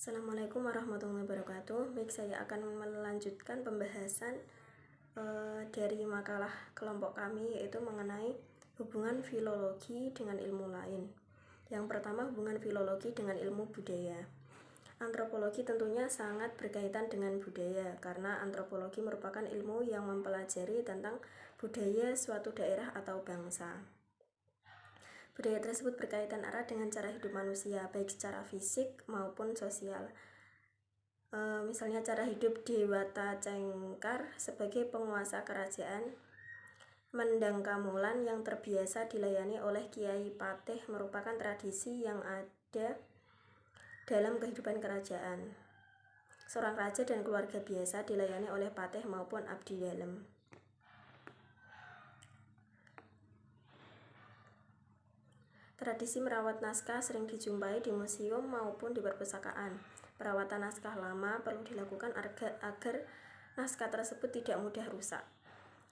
Assalamualaikum warahmatullahi wabarakatuh. Baik, saya akan melanjutkan pembahasan dari makalah kelompok kami, yaitu mengenai hubungan filologi dengan ilmu lain. Yang pertama, hubungan filologi dengan ilmu budaya. Antropologi tentunya sangat berkaitan dengan budaya, karena antropologi merupakan ilmu yang mempelajari tentang budaya suatu daerah atau bangsa. Budaya tersebut berkaitan erat dengan cara hidup manusia, baik secara fisik maupun sosial. Misalnya cara hidup Dewata Cengkar sebagai penguasa kerajaan Mendang Kamulan yang terbiasa dilayani oleh Kiai Patih merupakan tradisi yang ada dalam kehidupan kerajaan. Seorang raja dan keluarga biasa dilayani oleh patih maupun abdi dalam. Tradisi merawat naskah sering dijumpai di museum maupun di perpustakaan. Perawatan naskah lama perlu dilakukan agar naskah tersebut tidak mudah rusak.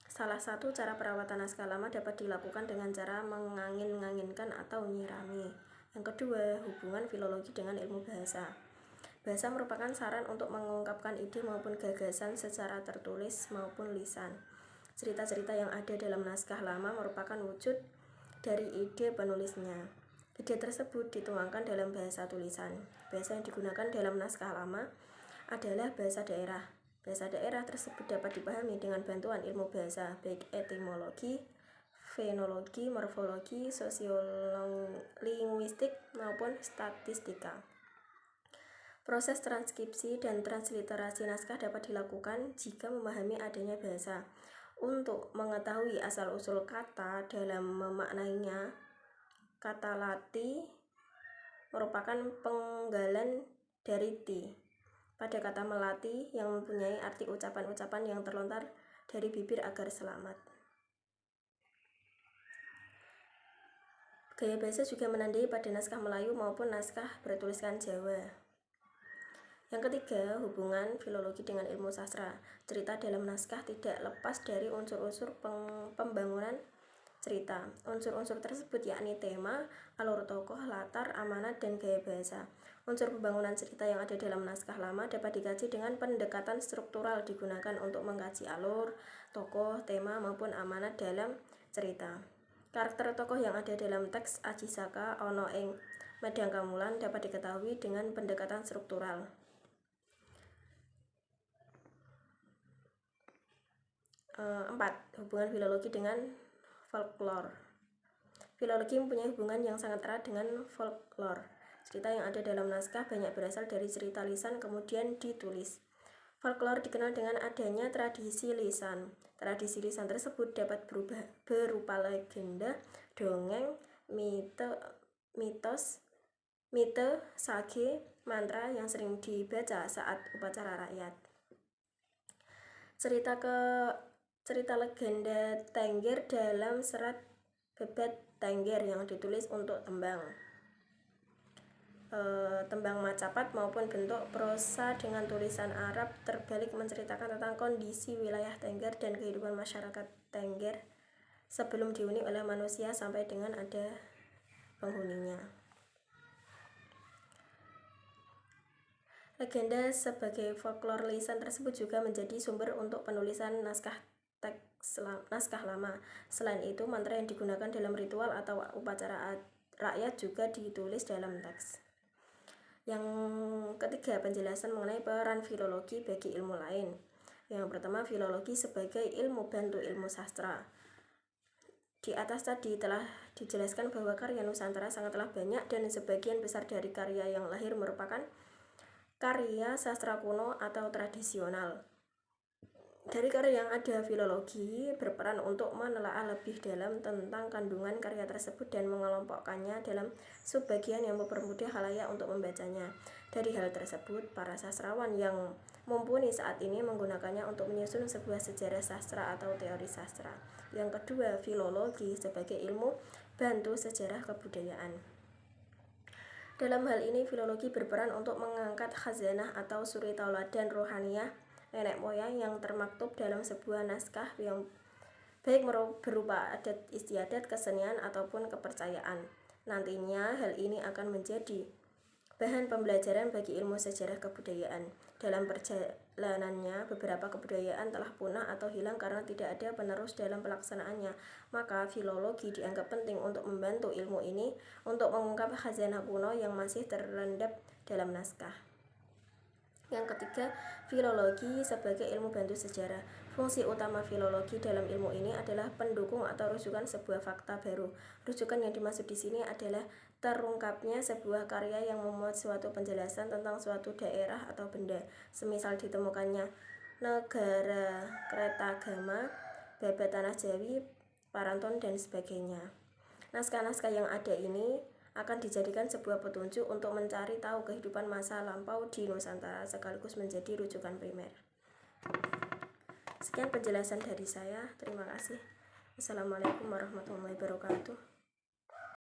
Salah satu cara perawatan naskah lama dapat dilakukan dengan cara mengangin-anginkan atau nyirami. Yang kedua, hubungan filologi dengan ilmu bahasa. Bahasa merupakan saran untuk mengungkapkan ide maupun gagasan secara tertulis maupun lisan. Cerita-cerita yang ada dalam naskah lama merupakan wujud dari ide penulisnya. Ide tersebut dituangkan dalam bahasa tulisan. Bahasa yang digunakan dalam naskah lama adalah bahasa daerah. Bahasa daerah tersebut dapat dipahami dengan bantuan ilmu bahasa, baik etimologi, fenologi, morfologi, sosiolinguistik, maupun statistika. Proses transkripsi dan transliterasi naskah dapat dilakukan jika memahami adanya bahasa. Untuk mengetahui asal-usul kata dalam memaknainya, kata lati merupakan penggalan dari ti. Pada kata melati yang mempunyai arti ucapan-ucapan yang terlontar dari bibir agar selamat. Gaya bahasa juga menandai pada naskah Melayu maupun naskah bertuliskan Jawa. Yang ketiga, hubungan filologi dengan ilmu sastra. Cerita dalam naskah tidak lepas dari unsur-unsur pembangunan cerita. Unsur-unsur tersebut yakni tema, alur tokoh, latar, amanat, dan gaya bahasa. Unsur pembangunan cerita yang ada dalam naskah lama dapat dikaji dengan pendekatan struktural digunakan untuk mengkaji alur, tokoh, tema, maupun amanat dalam cerita. Karakter tokoh yang ada dalam teks Aji Saka Ono ing Mendang Kamulan dapat diketahui dengan pendekatan struktural. 4. Hubungan filologi dengan folklore. Filologi mempunyai hubungan yang sangat erat dengan folklore. Cerita yang ada dalam naskah banyak berasal dari cerita lisan kemudian ditulis. Folklore dikenal dengan adanya tradisi lisan. Tradisi lisan tersebut dapat berupa legenda, dongeng, mitos, sage, mantra yang sering dibaca saat upacara rakyat. Cerita legenda Tengger dalam serat Bebat Tengger yang ditulis untuk tembang Macapat maupun bentuk prosa dengan tulisan Arab terbalik menceritakan tentang kondisi wilayah Tengger dan kehidupan masyarakat Tengger sebelum dihuni oleh manusia sampai dengan ada penghuninya. Legenda sebagai folklore lisan tersebut juga menjadi sumber untuk penulisan naskah lama. Selain itu, mantra yang digunakan dalam ritual atau upacara rakyat juga ditulis dalam teks. Yang ketiga, penjelasan mengenai peran filologi bagi ilmu lain. Yang pertama, filologi sebagai ilmu bantu ilmu sastra. Di atas tadi telah dijelaskan bahwa karya Nusantara sangatlah banyak dan sebagian besar dari karya yang lahir merupakan karya sastra kuno atau tradisional. Dari karya yang ada, filologi berperan untuk menelaah lebih dalam tentang kandungan karya tersebut dan mengelompokkannya dalam subbagian yang mempermudah khalayak untuk membacanya. Dari hal tersebut, para sastrawan yang mumpuni saat ini menggunakannya untuk menyusun sebuah sejarah sastra atau teori sastra. Yang kedua, filologi sebagai ilmu bantu sejarah kebudayaan. Dalam hal ini, filologi berperan untuk mengangkat khazanah atau suri tauladan rohaniyah nenek moyang yang termaktub dalam sebuah naskah yang baik berupa adat istiadat, kesenian, ataupun kepercayaan. Nantinya hal ini akan menjadi bahan pembelajaran bagi ilmu sejarah kebudayaan. Dalam perjalanannya, beberapa kebudayaan telah punah atau hilang karena tidak ada penerus dalam pelaksanaannya. Maka filologi dianggap penting untuk membantu ilmu ini untuk mengungkap khazanah kuno yang masih terendap dalam naskah. Yang ketiga, filologi sebagai ilmu bantu sejarah. Fungsi utama filologi dalam ilmu ini adalah pendukung atau rujukan sebuah fakta baru. Rujukan yang dimaksud di sini adalah terungkapnya sebuah karya yang memuat suatu penjelasan tentang suatu daerah atau benda, semisal ditemukannya negara Kretagama, babat tanah Jawi, Paranton, dan sebagainya. Naskah-naskah yang ada ini akan dijadikan sebuah petunjuk untuk mencari tahu kehidupan masa lampau di Nusantara sekaligus menjadi rujukan primer. Sekian penjelasan dari saya. Terima kasih. Assalamualaikum warahmatullahi wabarakatuh.